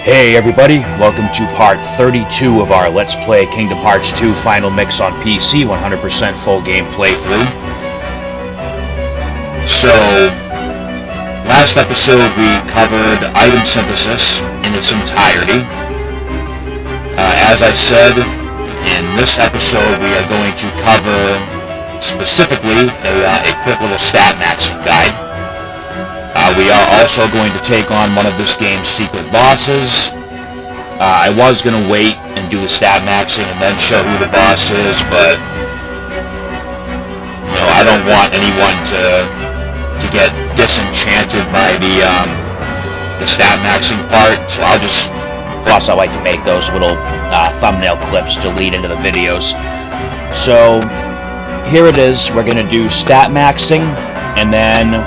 Hey everybody, welcome to part 32 of our Let's Play Kingdom Hearts 2 Final Mix on PC, 100% full game playthrough. So, last episode we covered item synthesis in its entirety. As I said, in this episode we are going to cover specifically a quick little stat maxing guide. We are also going to take on one of this game's secret bosses. I was going to wait and do the stat maxing and then show who the boss is, but I don't want anyone to get disenchanted by the stat maxing part, so I'll just... Plus, I like to make those little thumbnail clips to lead into the videos. So, here it is. We're going to do stat maxing, and then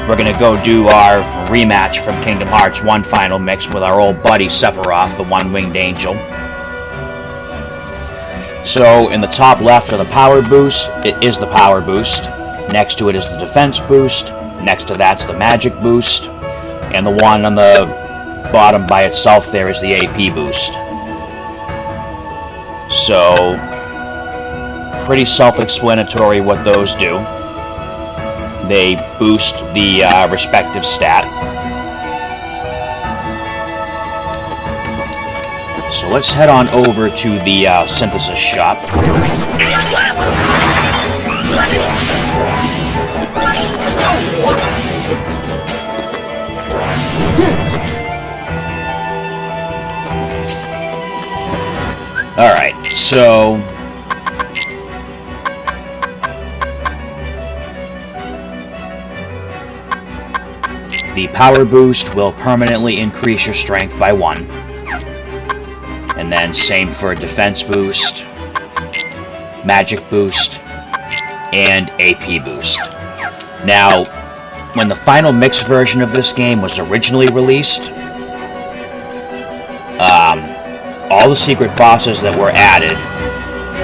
we're going to go do our rematch from Kingdom Hearts 1 Final Mix with our old buddy Sephiroth, the One-Winged Angel. So, in the top left are the power boost. It is the power boost. Next to it is the defense boost. Next to that's the magic boost. And the one on the bottom by itself there is the AP boost. So, pretty self-explanatory what those do. They boost the respective stat. So let's head on over to the synthesis shop. Alright, so the power boost will permanently increase your strength by 1. And then same for a defense boost, magic boost, and AP boost. Now, when the Final Mix version of this game was originally released, all the secret bosses that were added,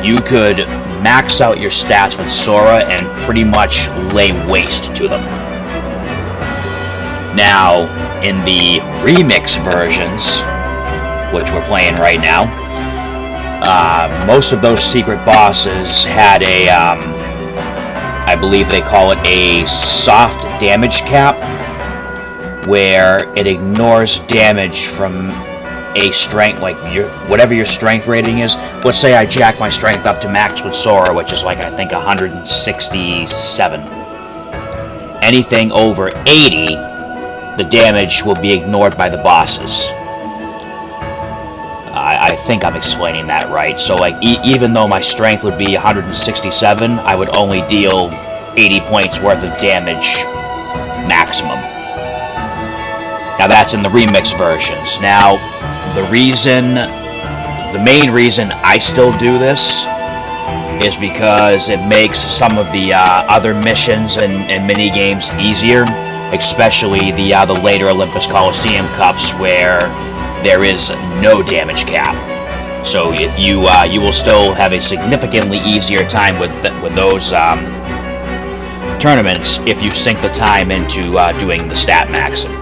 you could max out your stats with Sora and pretty much lay waste to them. Now, in the remix versions, which we're playing right now, most of those secret bosses had a, I believe they call it a soft damage cap, where it ignores damage from a strength, like whatever your strength rating is. Let's say I jack my strength up to max with Sora, which is like, I think, 167. Anything over 80, the damage will be ignored by the bosses. I think I'm explaining that right. So, like, even though my strength would be 167, I would only deal 80 points worth of damage maximum. Now, that's in the remix versions. Now, the main reason I still do this is because it makes some of the other missions and mini games easier. Especially the later Olympus Coliseum Cups, where there is no damage cap. So if you will still have a significantly easier time with those tournaments if you sink the time into doing the stat maxing.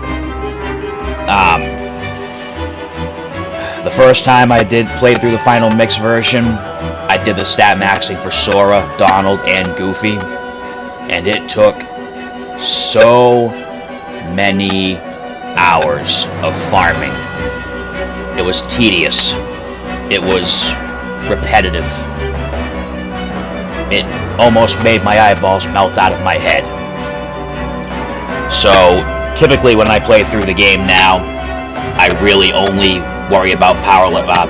The first time I did play through the Final Mix version, I did the stat maxing for Sora, Donald, and Goofy, and it took so many hours of farming. It was tedious. It was repetitive. It almost made my eyeballs melt out of my head. So, typically when I play through the game now, I really only worry about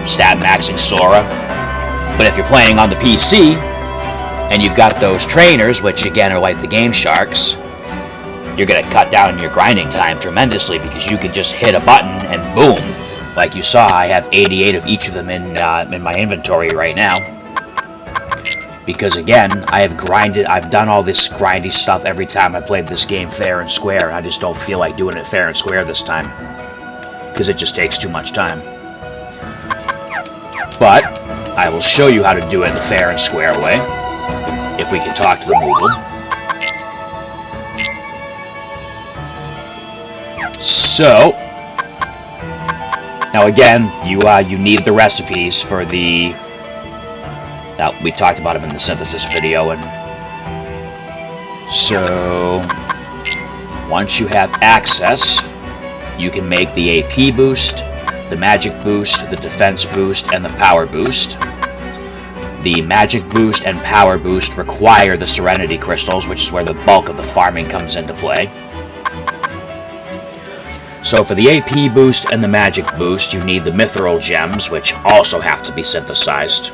stat maxing Sora. But if you're playing on the PC, and you've got those trainers, which again are like the Game Sharks, you're going to cut down your grinding time tremendously, because you can just hit a button and boom. Like you saw, I have 88 of each of them in my inventory right now. Because again, I've done all this grindy stuff every time I played this game fair and square. I just don't feel like doing it fair and square this time, because it just takes too much time. But I will show you how to do it the fair and square way, if we can talk to the Moogle. So, Now again, you need the recipes for the... we talked about them in the synthesis video, and so once you have access, you can make the AP boost, the magic boost, the defense boost, and the power boost. The magic boost and power boost require the Serenity Crystals, which is where the bulk of the farming comes into play. So for the AP boost and the magic boost, you need the Mithril Gems, which also have to be synthesized.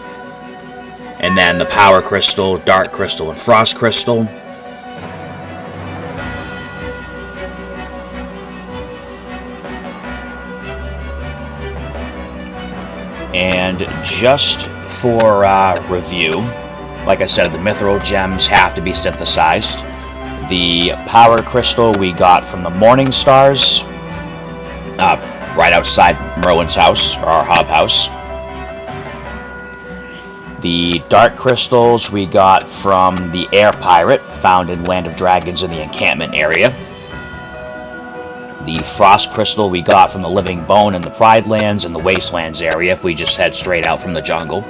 And then the Power Crystal, Dark Crystal, and Frost Crystal. And just for review, like I said, the Mithril Gems have to be synthesized. The Power Crystal we got from the Morning Stars, right outside Merlin's house, or our hub house. The Dark Crystals we got from the Air Pirate, found in Land of Dragons in the encampment area. The Frost Crystal we got from the Living Bone in the Pride Lands and the Wastelands area, if we just head straight out from the jungle.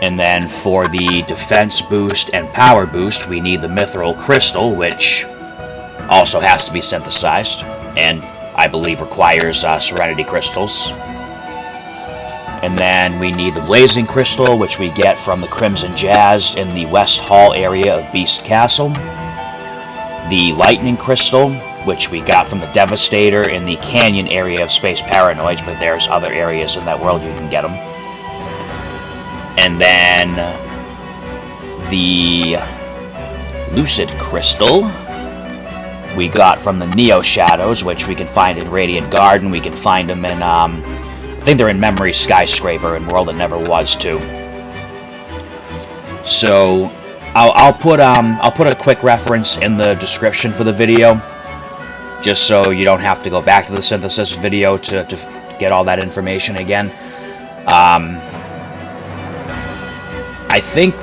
And then for the Defense Boost and Power Boost, we need the Mithril Crystal, which also has to be synthesized, and I believe requires Serenity Crystals. And then we need the Blazing Crystal, which we get from the Crimson Jazz in the West Hall area of Beast Castle. The Lightning Crystal, which we got from the Devastator in the Canyon area of Space Paranoids, but there's other areas in that world you can get them. And then the Lucid Crystal we got from the Neo Shadows, which we can find in Radiant Garden. We can find them in, I think they're in Memory Skyscraper in World That Never Was too. So I'll put a quick reference in the description for the video, just so you don't have to go back to the synthesis video to get all that information again. I think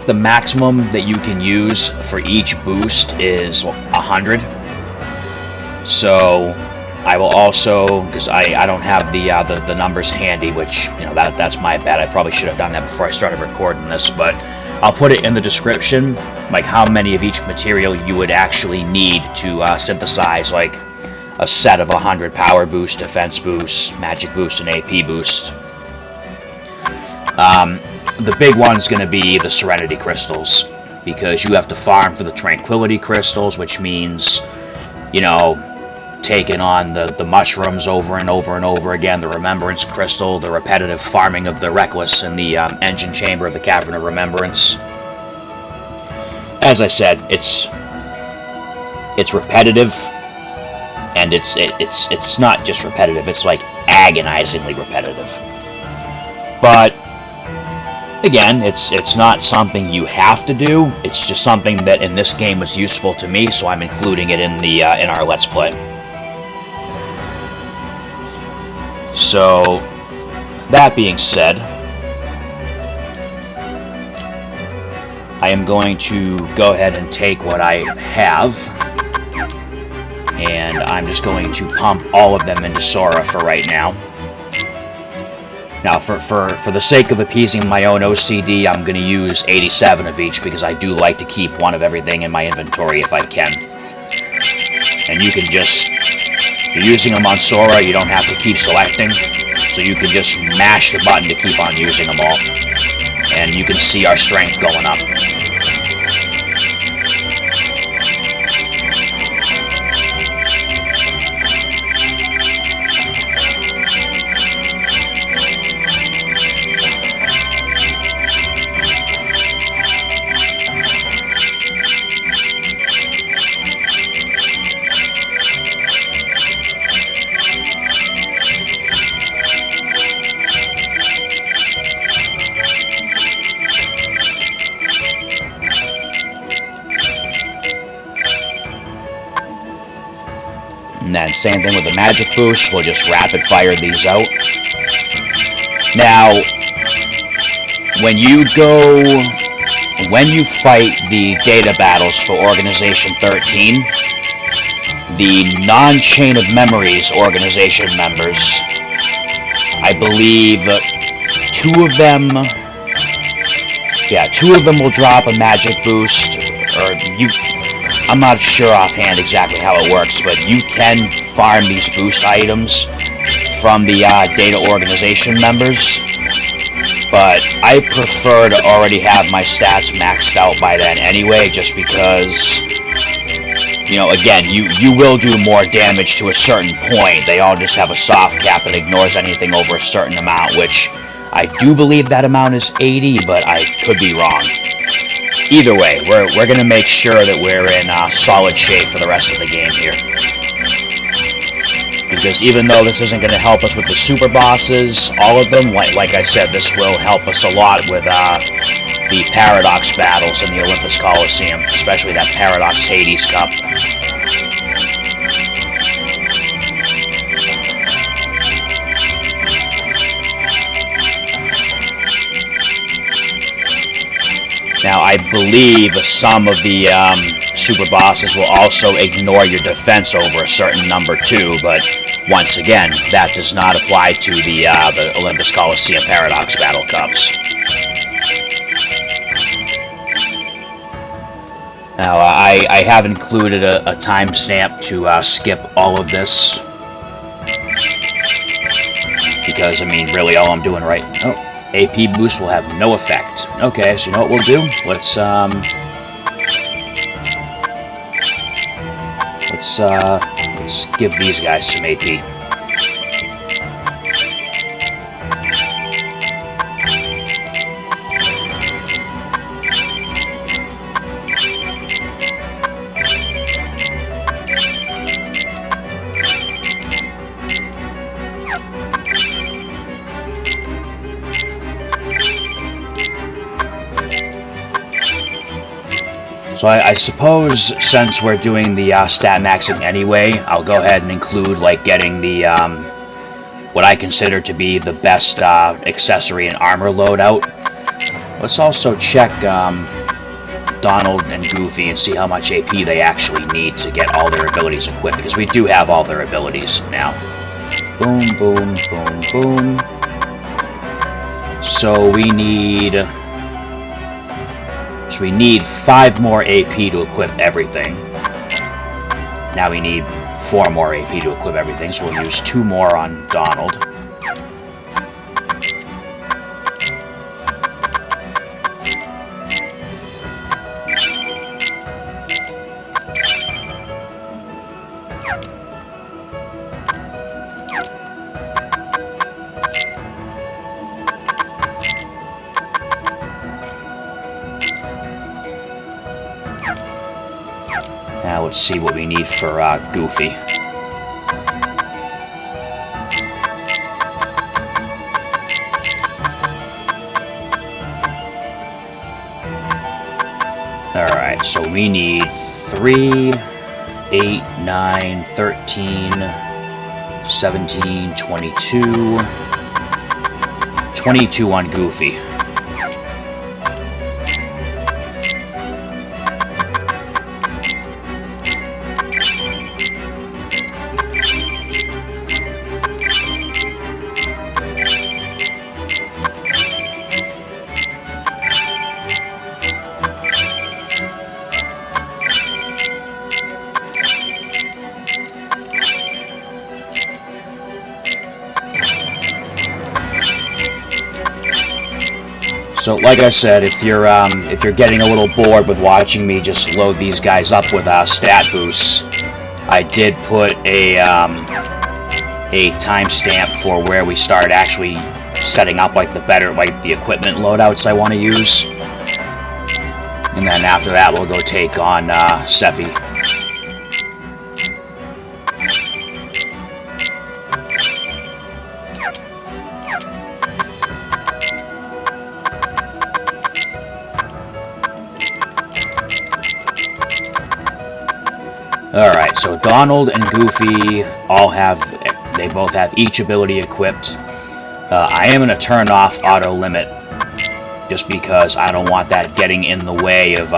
the maximum that you can use for each boost is 100. So I will also, because I don't have the numbers handy, which, you know, that's my bad. I probably should have done that before I started recording this, but I'll put it in the description, like how many of each material you would actually need to synthesize, like a set of 100 power boost, defense boost, magic boost, and AP boost. The big one's going to be the Serenity Crystals, because you have to farm for the Tranquility Crystals, which means, you know, taking on the mushrooms over and over and over again, the Remembrance Crystal, the repetitive farming of the Reckless in the engine chamber of the Cavern of Remembrance. As I said, it's repetitive, and it's not just repetitive, it's like agonizingly repetitive. But again, it's not something you have to do. It's just something that in this game was useful to me, so I'm including it in the in our Let's Play. So, that being said, I am going to go ahead and take what I have, and I'm just going to pump all of them into Sora for right now. Now, for the sake of appeasing my own OCD, I'm going to use 87 of each, because I do like to keep one of everything in my inventory if I can. And you can just, if you're using them on Sora, you don't have to keep selecting, so you can just mash the button to keep on using them all. And you can see our strength going up. And then same thing with the magic boost, we'll just rapid fire these out. Now, when you fight the data battles for Organization 13, the non-Chain of Memories organization members, I believe two of them will drop a magic boost, or I'm not sure offhand exactly how it works, but you can farm these boost items from the data organization members, but I prefer to already have my stats maxed out by then anyway, just because, you know, again, you will do more damage to a certain point. They all just have a soft cap that ignores anything over a certain amount, which I do believe that amount is 80, but I could be wrong. Either way, we're going to make sure that we're in solid shape for the rest of the game here. Because even though this isn't going to help us with the super bosses, all of them, like I said, this will help us a lot with the Paradox battles in the Olympus Coliseum, especially that Paradox Hades Cup. Now, I believe some of the super bosses will also ignore your defense over a certain number too, but once again, that does not apply to the Olympus Coliseum Paradox Battle Cups. Now, I have included a timestamp to skip all of this, because, I mean, really all I'm doing right... Oh, AP boost will have no effect. Okay, so you know what we'll do? Let's give these guys some AP. So I suppose, since we're doing the stat maxing anyway, I'll go ahead and include, like, getting the, what I consider to be the best accessory and armor loadout. Let's also check Donald and Goofy and see how much AP they actually need to get all their abilities equipped, because we do have all their abilities now. Boom, boom, boom, boom. So we need 5 more AP to equip everything. Now we need 4 more AP to equip everything, so we'll use 2 more on Donald. Now let's see what we need for Goofy. Alright, so we need 3, 8, 9, 13, 17, 22... 22 on Goofy. So, like I said, if you're getting a little bored with watching me just load these guys up with stat boosts, I did put a timestamp for where we start actually setting up like the equipment loadouts I want to use, and then after that we'll go take on Sephi. Alright, so Donald and Goofy they both have each ability equipped. I am going to turn off auto limit, just because I don't want that getting in the way of,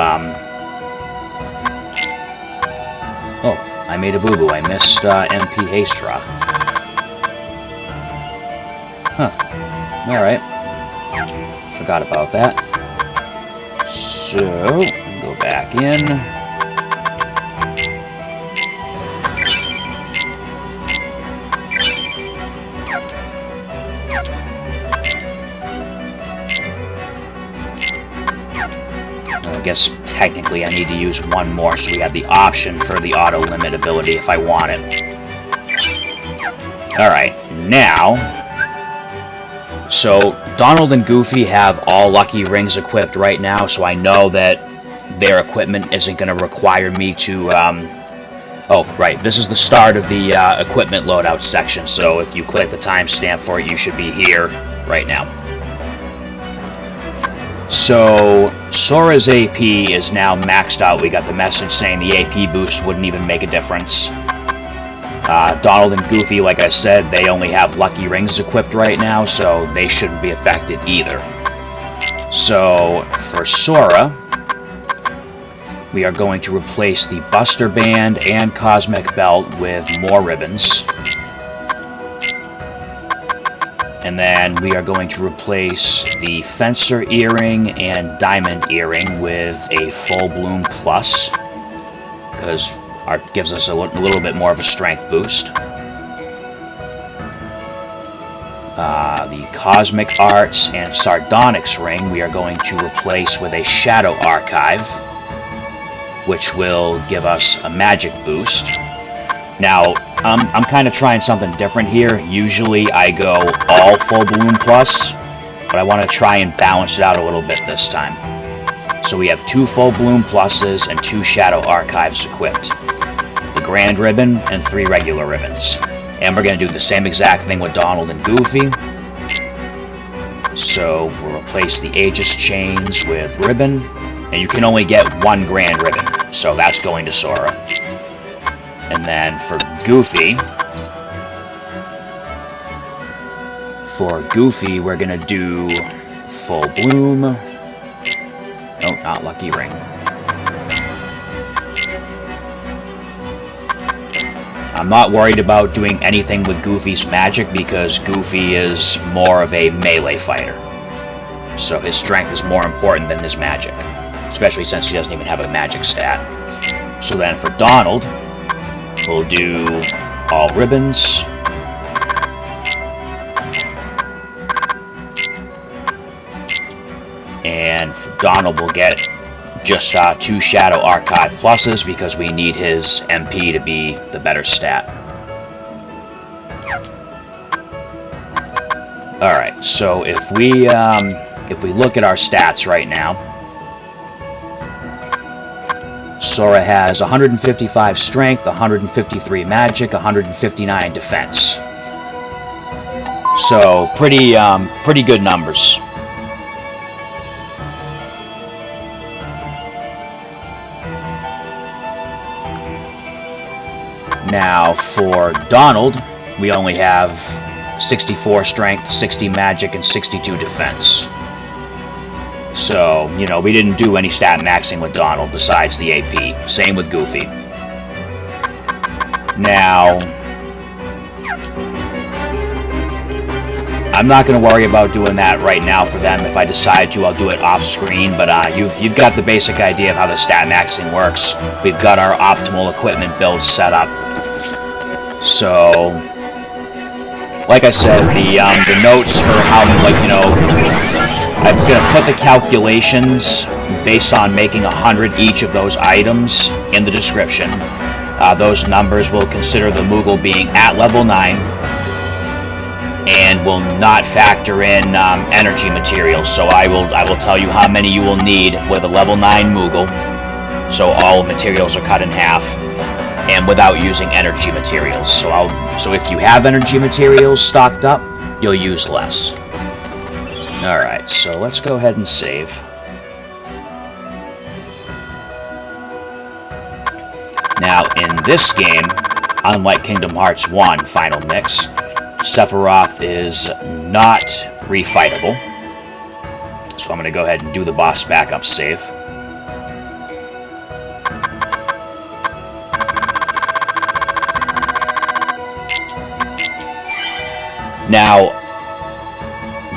Oh, I I made a boo-boo. I missed MP Haste Draw. Huh. Alright. Forgot about that. So, go back in. I guess technically I need to use one more, so we have the option for the auto limit ability if I want it. Alright, now, so Donald and Goofy have all lucky rings equipped right now, so I know that their equipment isn't going to require me to, oh, right, this is the start of the equipment loadout section, so if you click the timestamp for it, you should be here right now. So, Sora's AP is now maxed out. We got the message saying the AP boost wouldn't even make a difference. Donald and Goofy, like I said, they only have lucky rings equipped right now, so they shouldn't be affected either. So, for Sora, we are going to replace the Buster Band and Cosmic Belt with more ribbons. And then we are going to replace the Fencer Earring and Diamond Earring with a Full Bloom Plus, because it gives us a little bit more of a strength boost. The Cosmic Arts and Sardonyx Ring we are going to replace with a Shadow Archive, which will give us a magic boost. Now, I'm kind of trying something different here. Usually I go all Full Bloom Plus, but I want to try and balance it out a little bit this time. So we have 2 Full Bloom Pluses and 2 Shadow Archives equipped. The Grand Ribbon and 3 regular ribbons. And we're going to do the same exact thing with Donald and Goofy. So we'll replace the Aegis Chains with ribbon. And you can only get 1 Grand Ribbon, so that's going to Sora. And then for Goofy, we're going to do Full Bloom. Nope, not Lucky Ring. I'm not worried about doing anything with Goofy's magic because Goofy is more of a melee fighter. So his strength is more important than his magic, especially since he doesn't even have a magic stat. So then for Donald, we'll do all ribbons. And for Donald, we'll get just 2 Shadow Archive pluses because we need his MP to be the better stat. Alright, so if we look at our stats right now, Sora has 155 strength, 153 magic, 159 defense. So pretty good numbers. Now for Donald, we only have 64 strength, 60 magic, and 62 defense. So, you know, we didn't do any stat maxing with Donald besides the AP. Same with Goofy. Now, I'm not going to worry about doing that right now for them. If I decide to, I'll do it off screen, but you've got the basic idea of how the stat maxing works. We've got our optimal equipment build set up. So, like I said, the notes for how, like, you know, I'm going to put the calculations based on making 100 each of those items in the description. Those numbers will consider the Moogle being at level 9 and will not factor in energy materials. So I will tell you how many you will need with a level 9 Moogle. So all materials are cut in half and without using energy materials. So if you have energy materials stocked up, you'll use less. Alright, so let's go ahead and save. Now, in this game, unlike Kingdom Hearts 1 Final Mix, Sephiroth is not refightable. So I'm going to go ahead and do the boss backup save. Now,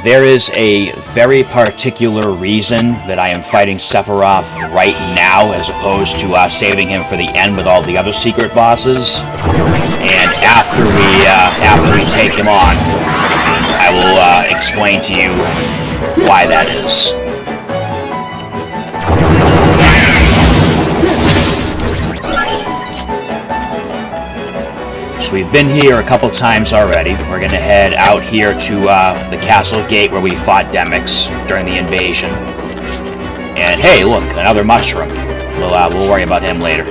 there is a very particular reason that I am fighting Sephiroth right now, as opposed to saving him for the end with all the other secret bosses. And after we take him on, I will explain to you why that is. So we've been here a couple times already. We're going to head out here to the castle gate where we fought Demyx during the invasion. And hey, look, another mushroom. We'll worry about him later.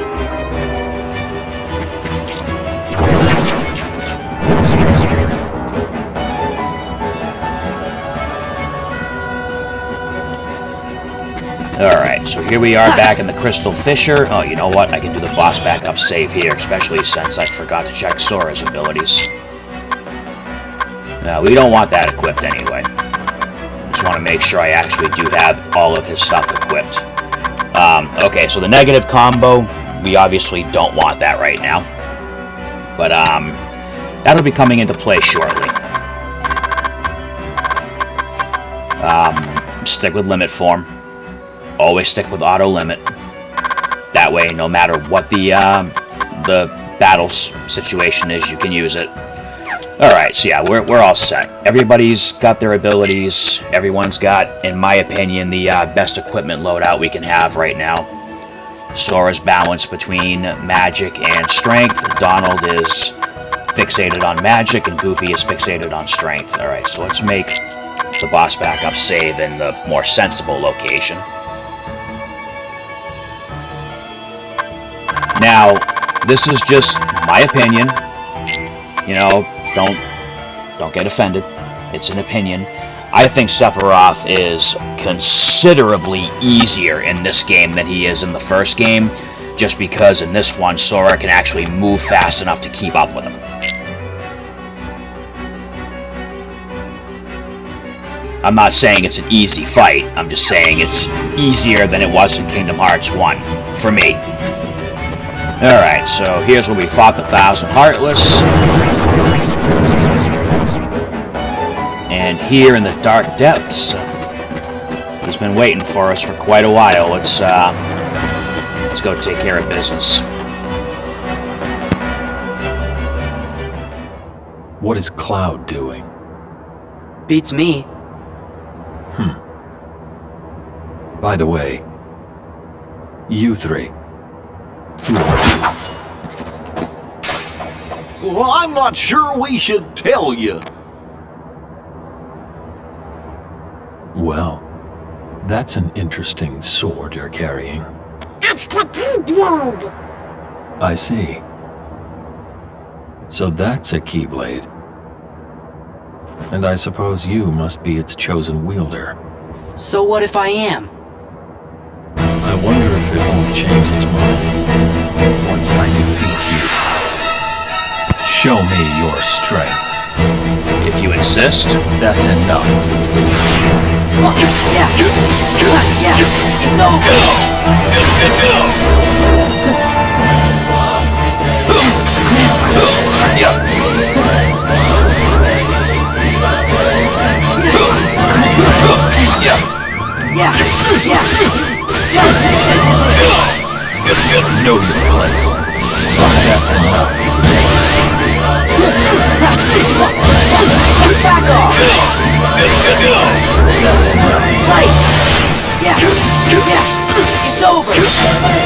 Alright, so here we are back in the Crystal Fissure. Oh, you know what? I can do the boss backup save here, especially since I forgot to check Sora's abilities. Now, we don't want that equipped anyway. Just want to make sure I actually do have all of his stuff equipped. Okay, so the negative combo, we obviously don't want that right now. But, that'll be coming into play shortly. Stick with limit form. Always stick with auto limit. That way, no matter what the battle situation is, you can use it. Alright, so yeah, we're all set. Everybody's got their abilities. Everyone's got, in my opinion, the best equipment loadout we can have right now. Sora's balanced between magic and strength. Donald is fixated on magic, and Goofy is fixated on strength. Alright, so let's make the boss backup save in the more sensible location. Now, this is just my opinion. You know, don't get offended. It's an opinion. I think Sephiroth is considerably easier in this game than he is in the first game, just because in this one, Sora can actually move fast enough to keep up with him. I'm not saying it's an easy fight, I'm just saying it's easier than it was in Kingdom Hearts 1, for me. Alright, so here's where we fought the Thousand Heartless. And here in the dark depths, he's been waiting for us for quite a while. Let's go take care of business. What is Cloud doing? Beats me. By the way, you three. Well, I'm not sure we should tell you. Well, that's an interesting sword you're carrying. It's the Keyblade! I see. So that's a Keyblade. And I suppose you must be its chosen wielder. So what if I am? I wonder if it won't change its mind once I defeat you. Show me your strength. If you insist. That's enough. Yeah. Yeah. It's over. Yeah. Know your place. That's enough. Back off. That's enough. Right. Yeah. It's over.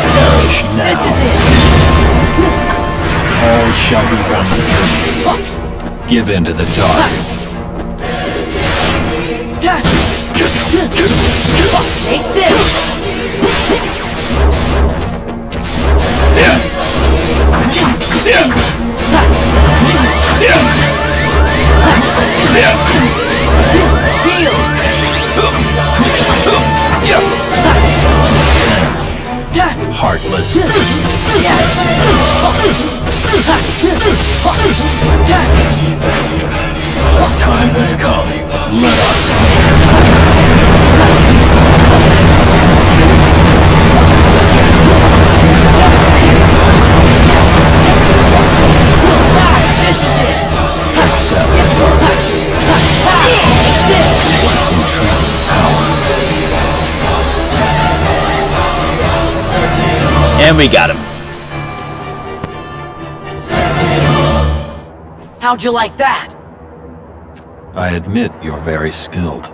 Perish now. This is it. All shall be one. Give in to the dark. Take this. Heal. Heartless. Time has come. Let us accept the darkness. And we got him. How'd you like that? I admit you're very skilled.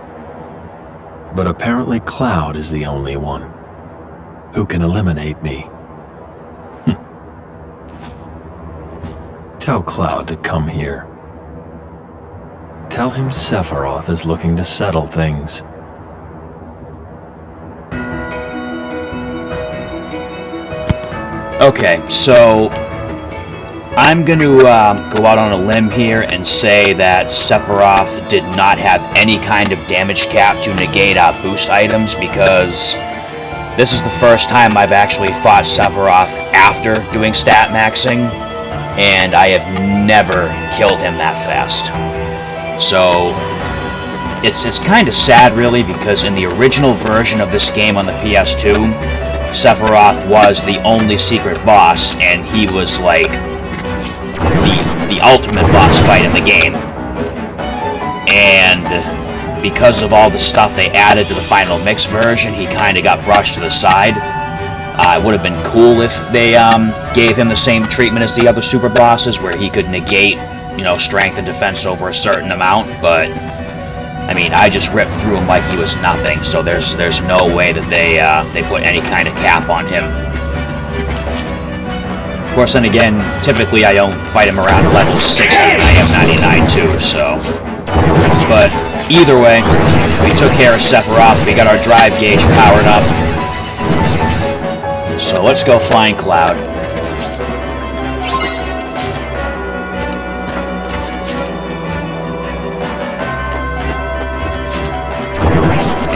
But apparently Cloud is the only one who can eliminate me. Tell Cloud to come here. Tell him Sephiroth is looking to settle things. Okay, so I'm going to go out on a limb here and say that Sephiroth did not have any kind of damage cap to negate boost items, because this is the first time I've actually fought Sephiroth after doing stat maxing, and I have never killed him that fast. So it's kind of sad, really, because in the original version of this game on the PS2, Sephiroth was the only secret boss, and he was like the ultimate boss fight in the game. And because of all the stuff they added to the final mix version, he kind of got brushed to the side. It would have been cool if they gave him the same treatment as the other super bosses, where he could negate, you know, strength and defense over a certain amount, but I mean, I just ripped through him like he was nothing, so there's no way that they put any kind of cap on him. Of course, then again, typically I don't fight him around level 60, and I am 99 too, so. But either way, we took care of Sephiroth, we got our drive gauge powered up. So let's go find Cloud.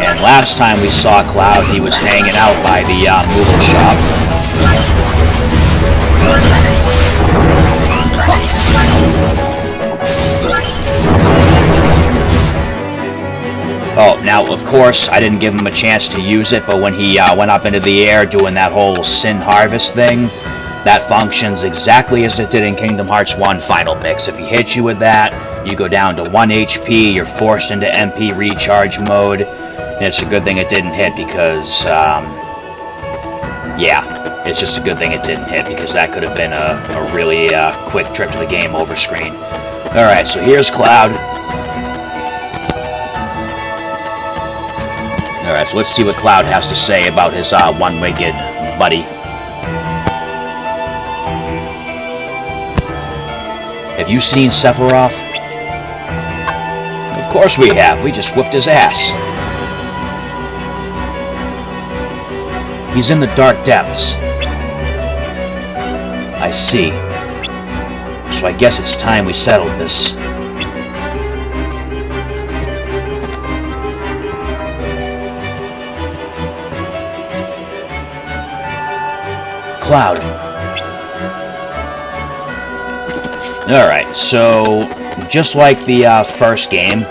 And last time we saw Cloud, he was hanging out by the Moogle shop. Oh, now, of course, I didn't give him a chance to use it, but when he went up into the air doing that whole Sin Harvest thing, that functions exactly as it did in Kingdom Hearts 1 Final Mix. If he hits you with that, you go down to 1 HP, you're forced into MP recharge mode, and it's a good thing it didn't hit because, yeah, it's just a good thing it didn't hit, because that could have been a really quick trip to the game over screen. Alright, so here's Cloud. Alright, so let's see what Cloud has to say about his one-wigged buddy. Have you seen Sephiroth? Of course we have. We just whooped his ass. He's in the dark depths. I see. So I guess it's time we settled this. Cloud. Alright, so just like the first game,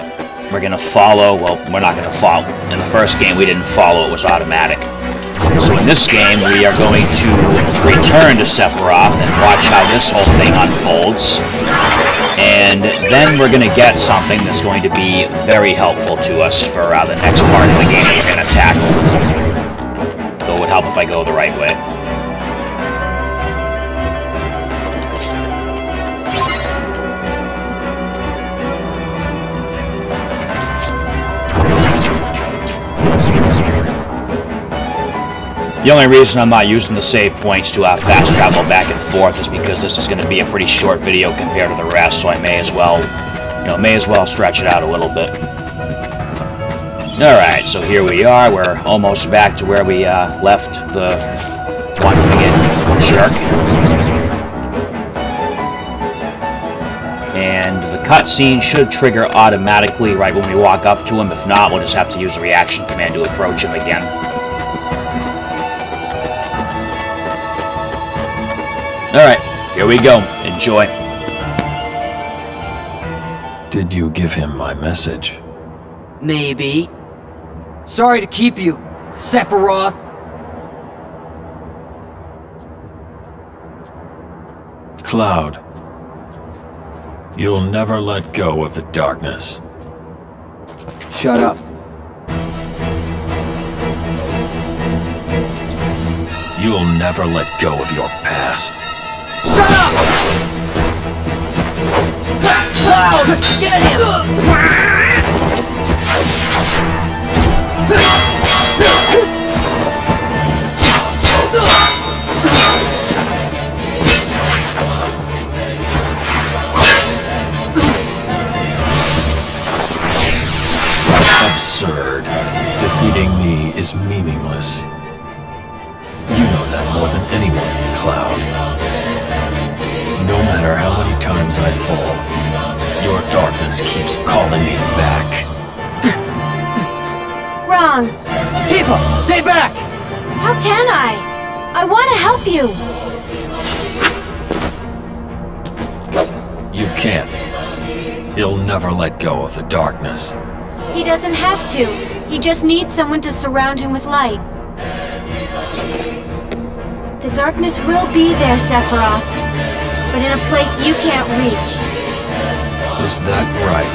we're gonna follow, well, we're not gonna follow. In the first game we didn't follow, it was automatic. So in this game we are going to return to Sephiroth and watch how this whole thing unfolds. And then we're gonna get something that's going to be very helpful to us for the next part of the game that we're gonna tackle. Though it would help if I go the right way. The only reason I'm not using the save points to fast travel back and forth is because this is going to be a pretty short video compared to the rest, so I may as well, stretch it out a little bit. Alright, so here we are. We're almost back to where we left the one-winged jerk. And the cutscene should trigger automatically right when we walk up to him. If not, we'll just have to use the reaction command to approach him again. Alright, here we go. Enjoy. Did you give him my message? Maybe. Sorry to keep you, Sephiroth. Cloud, you'll never let go of the darkness. Shut up. You'll never let go of your past. Shut up! Cloud! Get him! Absurd. Defeating me is meaningless. You know that more than anyone, Cloud. No matter how many times I fall, your darkness keeps calling me back. Wrong. Tifa, stay back! How can I? I want to help you. You can't. He'll never let go of the darkness. He doesn't have to. He just needs someone to surround him with light. The darkness will be there, Sephiroth, but in a place you can't reach. Is that right?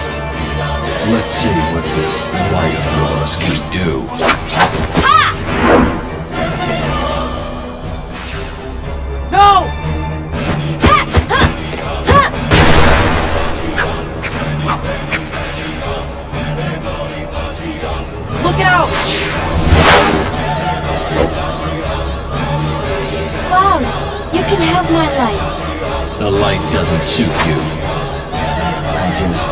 Let's see what this light of yours can do. No! Look out! Cloud, you can have my light. The light doesn't suit you. I just...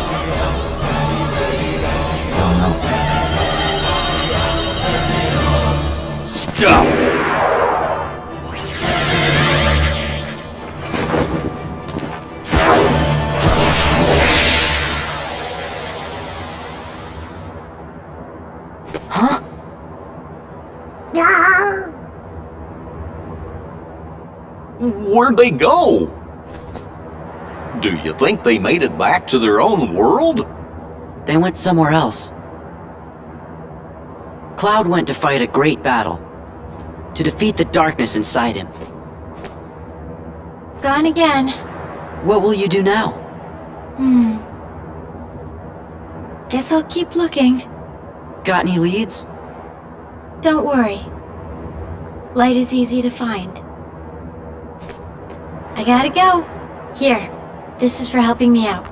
don't know. Stop! Huh? Where'd they go? Do you think they made it back to their own world? They went somewhere else. Cloud went to fight a great battle. To defeat the darkness inside him. Gone again. What will you do now? Guess I'll keep looking. Got any leads? Don't worry. Light is easy to find. I gotta go. Here, this is for helping me out.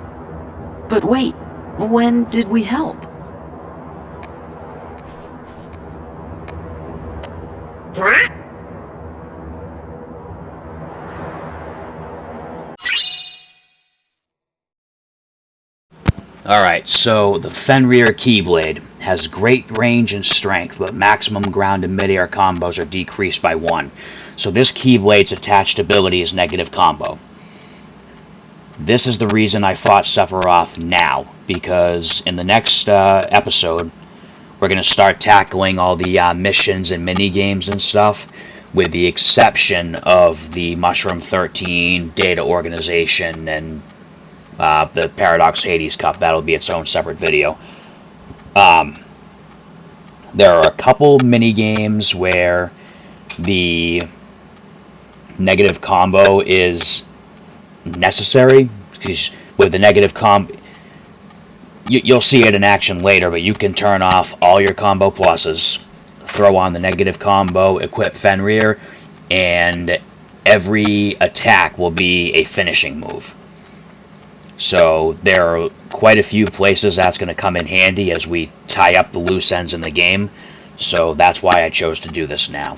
But wait, when did we help? Alright, so the Fenrir Keyblade has great range and strength, but maximum ground and mid-air combos are decreased by 1. So this Keyblade's attached ability is negative combo. This is the reason I fought Sephiroth now, because in the next episode, we're going to start tackling all the missions and mini-games and stuff, with the exception of the Mushroom 13 data organization and the Paradox Hades Cup. That'll be its own separate video. There are a couple mini-games where the negative combo is necessary, because with the negative combo, you'll see it in action later, but you can turn off all your combo pluses, throw on the negative combo, equip Fenrir, and every attack will be a finishing move. So there are quite a few places that's going to come in handy as we tie up the loose ends in the game, so that's why I chose to do this now.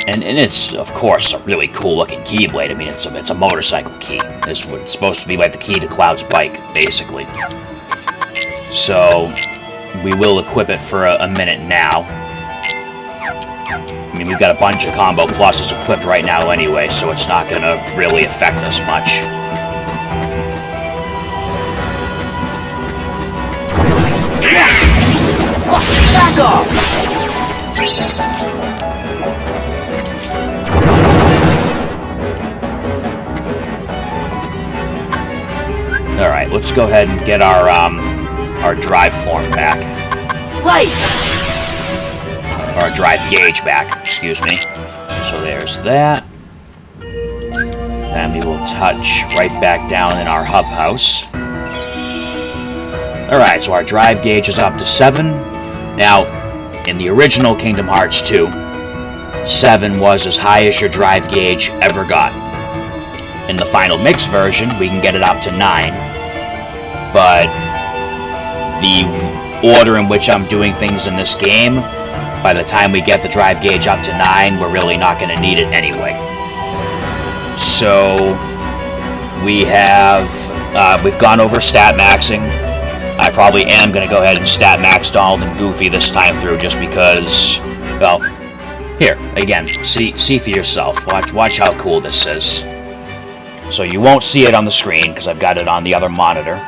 And it's, of course, a really cool-looking Keyblade. I mean, it's a motorcycle key. It's supposed to be like the key to Cloud's bike, basically. So, we will equip it for a minute now. I mean, we've got a bunch of combo pluses equipped right now anyway, so it's not going to really affect us much. Back off! Alright, let's go ahead and get our drive form back. Light! Or drive gauge back, excuse me. So there's that. Then we will touch right back down in our hub house. Alright, so our drive gauge is up to 7. Now, in the original Kingdom Hearts 2, 7 was as high as your drive gauge ever got. In the final mix version, we can get it up to 9, but the order in which I'm doing things in this game, by the time we get the drive gauge up to 9, we're really not going to need it anyway. So we've gone over stat maxing. I probably am going to go ahead and stat max Donald and Goofy this time through, just because, well, here, again, see for yourself. Watch how cool this is. So you won't see it on the screen, because I've got it on the other monitor.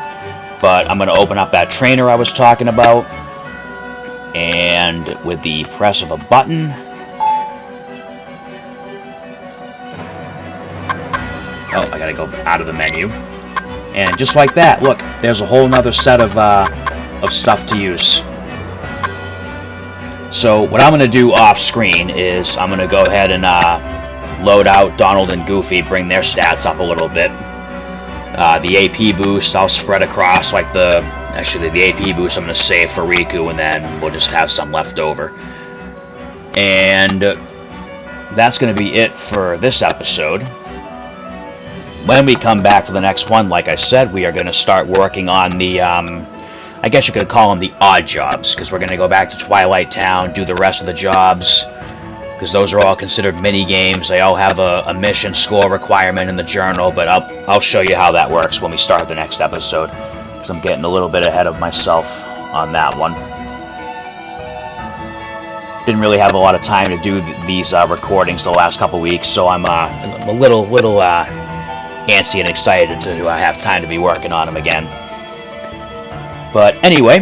But I'm going to open up that trainer I was talking about. And with the press of a button, oh, I gotta go out of the menu. And just like that, look, there's a whole nother set of stuff to use. So what I'm gonna do off screen is I'm gonna go ahead and load out Donald and Goofy, bring their stats up a little bit. The AP boost I'll spread across, like the AP boost I'm going to save for Riku, and then we'll just have some left over. And that's going to be it for this episode. When we come back for the next one, like I said, we are going to start working on the, I guess you could call them the odd jobs, because we're going to go back to Twilight Town, do the rest of the jobs, because those are all considered mini-games. They all have a mission score requirement in the journal, but I'll show you how that works when we start the next episode, because I'm getting a little bit ahead of myself on that one. Didn't really have a lot of time to do these recordings the last couple weeks, so I'm a little antsy and excited to have time to be working on them again. But anyway,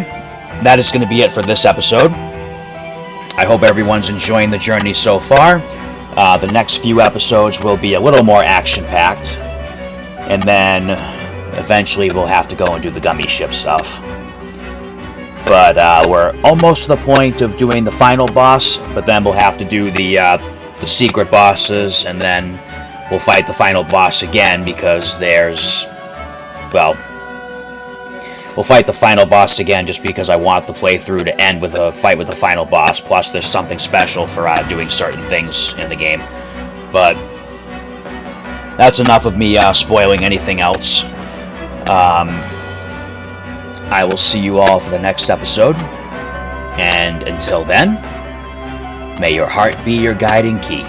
that is going to be it for this episode. I hope everyone's enjoying the journey so far. The next few episodes will be a little more action-packed, and then eventually we'll have to go and do the gummy ship stuff. But we're almost to the point of doing the final boss, but then we'll have to do the secret bosses, and then we'll fight the final boss again, because there's, well, we'll fight the final boss again just because I want the playthrough to end with a fight with the final boss, plus there's something special for doing certain things in the game. But that's enough of me spoiling anything else. I will see you all for the next episode, and until then, may your heart be your guiding key.